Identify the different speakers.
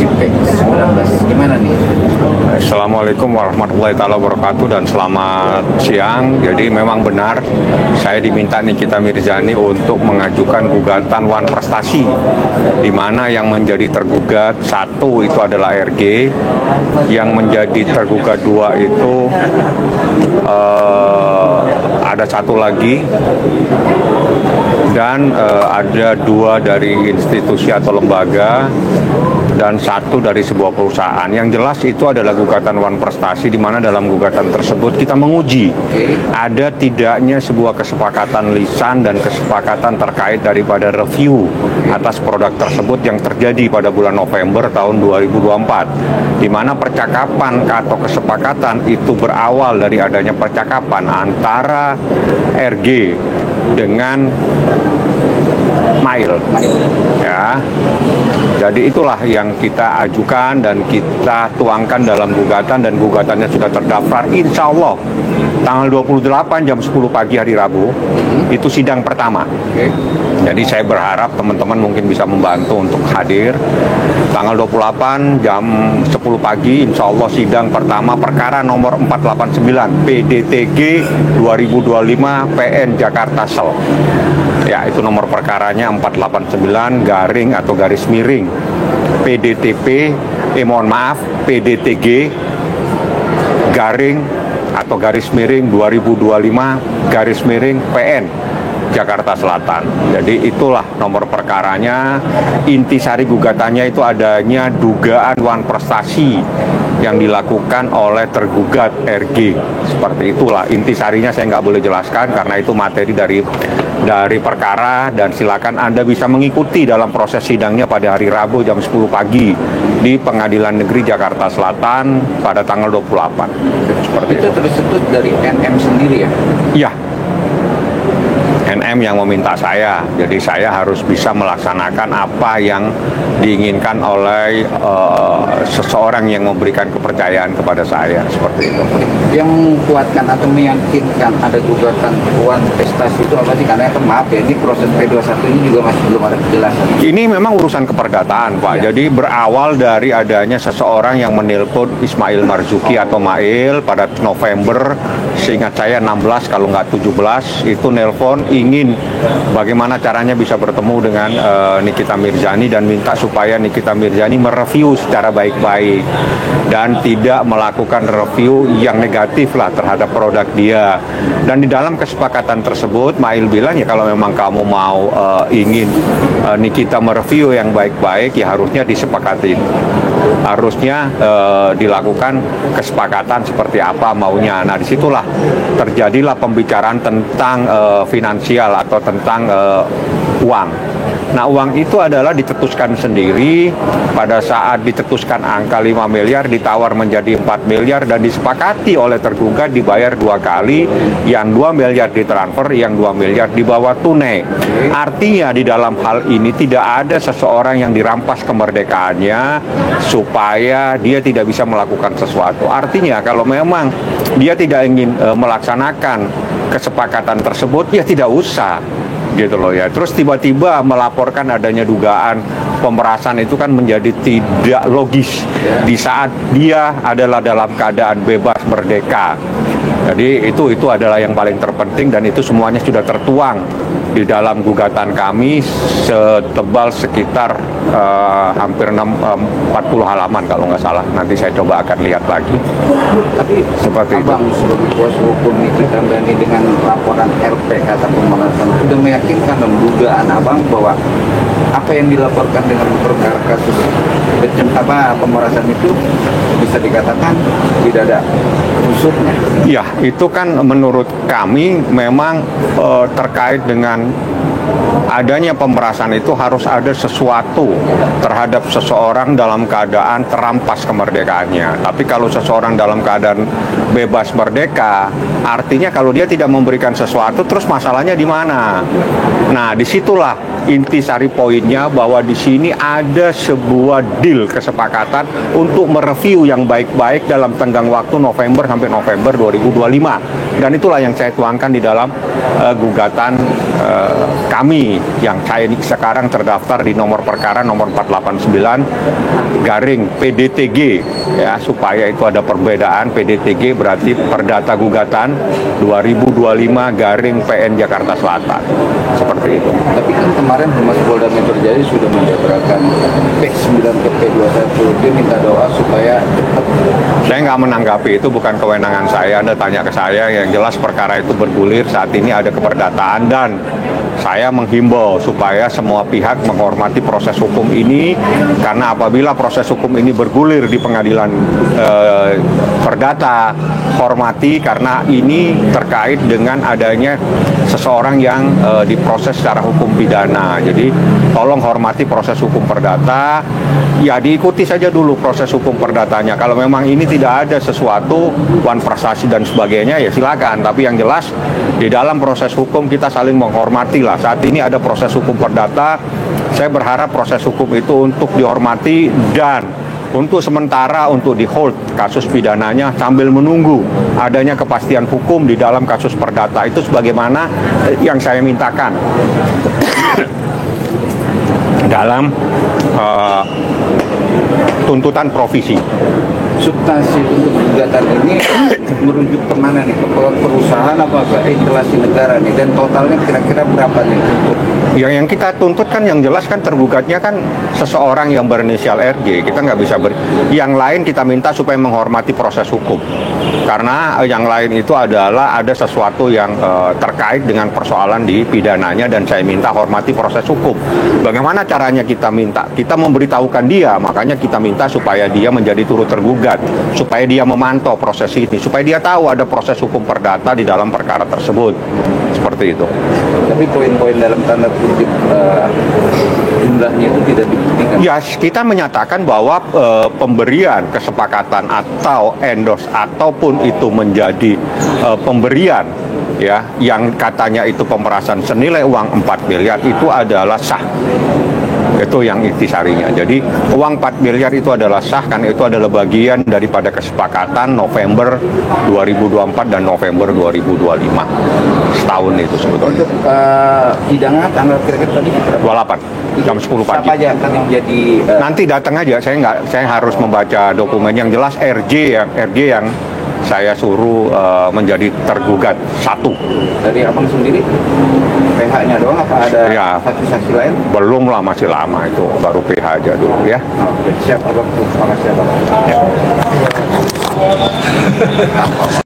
Speaker 1: COVID-19. Gimana nih?
Speaker 2: Assalamualaikum warahmatullahi wabarakatuh dan selamat siang. Jadi memang benar saya diminta Nikita Mirzani untuk mengajukan gugatan Wan Prestasi, di mana yang menjadi tergugat satu itu adalah RG, yang menjadi tergugat dua itu ada satu lagi, dan ada dua dari institusi atau lembaga dan satu dari sebuah perusahaan. Yang jelas itu adalah gugatan Wan Prestasi, di mana dalam gugatan tersebut kita menguji ada tidaknya sebuah kesepakatan lisan dan kesepakatan terkait daripada review atas produk tersebut yang terjadi pada bulan November tahun 2024, di mana percakapan atau kesepakatan itu berawal dari adanya percakapan antara RG dengan Mail, ya. Jadi itulah yang kita ajukan dan kita tuangkan dalam gugatan, dan gugatannya sudah terdaftar. Insya Allah tanggal 28 jam 10 pagi hari Rabu itu sidang pertama. Jadi saya berharap teman-teman mungkin bisa membantu untuk hadir. Tanggal 28 jam 10 pagi insya Allah sidang pertama perkara nomor 489 PDTG 2025 PN Jakarta Sel. Ya, itu nomor perkaranya 489 garing atau garis miring PDTG garing atau garis miring 2025 garis miring PN Jakarta Selatan. Jadi itulah nomor perkaranya. Intisari gugatannya itu adanya dugaan Wan Prestasi yang dilakukan oleh tergugat RG. Seperti itulah intisarinya, saya nggak boleh jelaskan karena itu materi dari perkara, dan silakan Anda bisa mengikuti dalam proses sidangnya pada hari Rabu jam 10 pagi di Pengadilan Negeri Jakarta Selatan pada tanggal 28.
Speaker 1: Seperti itu tersebut dari NM sendiri ya?
Speaker 2: Iya. NM yang meminta saya, jadi saya harus bisa melaksanakan apa yang diinginkan oleh seseorang yang memberikan kepercayaan kepada saya, seperti itu.
Speaker 1: Yang menguatkan atau meyakinkan ada gugatan Wan Prestasi itu apa sih? Karena maaf ya, ini proses P21 ini juga masih belum ada kejelasan.
Speaker 2: Ini memang urusan keperdataan, Pak. Ya. Jadi berawal dari adanya seseorang yang menelpon Ismail Marzuki atau Mail pada November, seingat saya 16 kalau nggak 17, itu nelpon ingin bagaimana caranya bisa bertemu dengan Nikita Mirzani dan minta supaya Nikita Mirzani mereview secara baik-baik dan tidak melakukan review yang negatif lah terhadap produk dia. Dan di dalam kesepakatan tersebut Mail bilang ya kalau memang kamu mau ingin Nikita mereview yang baik-baik ya harusnya disepakati, harusnya dilakukan kesepakatan seperti apa maunya. Nah disitulah terjadilah pembicaraan tentang finansial atau tentang uang. Nah uang itu adalah dicetuskan sendiri pada saat dicetuskan angka 5 miliar ditawar menjadi 4 miliar dan disepakati oleh tergugat dibayar 2 kali, yang 2 miliar ditransfer, yang 2 miliar dibawa tunai. Artinya di dalam hal ini tidak ada seseorang yang dirampas kemerdekaannya supaya dia tidak bisa melakukan sesuatu. Artinya kalau memang dia tidak ingin melaksanakan kesepakatan tersebut ya tidak usah gitu loh ya. Terus tiba-tiba melaporkan adanya dugaan pemerasan itu kan menjadi tidak logis di saat dia adalah dalam keadaan bebas merdeka. Jadi itu adalah yang paling terpenting, dan itu semuanya sudah tertuang di dalam gugatan kami setebal sekitar hampir 40 halaman kalau nggak salah. Nanti saya coba akan lihat lagi.
Speaker 1: Tapi
Speaker 2: seperti
Speaker 1: Abang
Speaker 2: itu.
Speaker 1: sebagai kuasa hukum Nikita Mirzani dengan laporan LPK atau pemerasan sudah meyakinkan dan dugaan Abang bahwa apa yang dilaporkan dengan perkara kasus pemerasan itu bisa dikatakan tidak ada unsurnya.
Speaker 2: Ya, itu kan menurut kami memang terkait dengan adanya pemerasan itu harus ada sesuatu terhadap seseorang dalam keadaan terampas kemerdekaannya. Tapi kalau seseorang dalam keadaan bebas merdeka, artinya kalau dia tidak memberikan sesuatu, terus masalahnya di mana? Nah, disitulah intisari poinnya, bahwa di sini ada sebuah deal kesepakatan untuk mereview yang baik-baik dalam tenggang waktu November sampai November 2025. Dan itulah yang saya tuangkan di dalam gugatan kami yang saya sekarang terdaftar di nomor perkara nomor 489 garing PDTG, ya, supaya itu ada perbedaan. PDTG berarti Perdata Gugatan 2025 garing PN Jakarta Selatan, seperti itu.
Speaker 1: Tapi kan kemarin Humas Polda Metro Jaya sudah menjabarkan P9 ke P21, dia minta doa supaya cepat.
Speaker 2: Saya nggak menanggapi, itu bukan kewenangan saya. Anda tanya ke saya, yang jelas perkara itu bergulir saat ini, ada keperdataan, dan saya menghimbau supaya semua pihak menghormati proses hukum ini, karena apabila proses hukum ini bergulir di pengadilan perdata, hormati, karena ini terkait dengan adanya seseorang yang diproses secara hukum pidana. Jadi tolong hormati proses hukum perdata, ya diikuti saja dulu proses hukum perdatanya. Kalau memang ini tidak ada sesuatu wan prasasti dan sebagainya, ya silakan. Tapi yang jelas di dalam proses hukum kita saling menghormati lah. Saat ini ada proses hukum perdata, saya berharap proses hukum itu untuk dihormati dan untuk sementara untuk di-hold kasus pidananya sambil menunggu adanya kepastian hukum di dalam kasus perdata itu, sebagaimana yang saya mintakan dalam tuntutan provisi.
Speaker 1: Substansi untuk gugatan ini merujuk kemana nih? Ke perusahaan apa ke instalasi negara nih? Dan totalnya kira-kira berapa nih?
Speaker 2: Yang kita tuntut kan yang jelas kan tergugatnya kan seseorang yang berinisial RG. Kita nggak bisa yang lain kita minta supaya menghormati proses hukum. Karena yang lain itu adalah ada sesuatu yang terkait dengan persoalan di pidananya, dan saya minta hormati proses hukum. Bagaimana caranya kita minta? Kita memberitahukan dia, makanya kita minta supaya dia menjadi turut tergugat, supaya dia memantau proses ini, supaya dia tahu ada proses hukum perdata di dalam perkara tersebut. Seperti itu.
Speaker 1: Tapi poin-poin dalam tanda kutip jumlahnya itu tidak dibuktikan.
Speaker 2: Ya, kita menyatakan bahwa pemberian kesepakatan atau endorse ataupun itu menjadi pemberian, ya, yang katanya itu pemerasan senilai uang 4 miliar itu adalah sah. Itu yang intisarinya. Jadi uang 4 miliar itu adalah sah, karena itu adalah bagian daripada kesepakatan November 2024 dan November 2025. Setahun itu sebetulnya.
Speaker 1: Untuk hidangan tanggal kira-kira tadi
Speaker 2: 28 jam 10 pagi.
Speaker 1: Siapa aja akan menjadi
Speaker 2: Nanti datang aja, saya harus membaca dokumen yang jelas. RJ yang saya suruh menjadi tergugat satu.
Speaker 1: dari abang sendiri? PH-nya doang apa ada
Speaker 2: Ya.
Speaker 1: saksi-saksi lain?
Speaker 2: Belum lah, masih lama itu, baru PH aja dulu ya.
Speaker 1: Oke, siap abang. Terima kasih abang.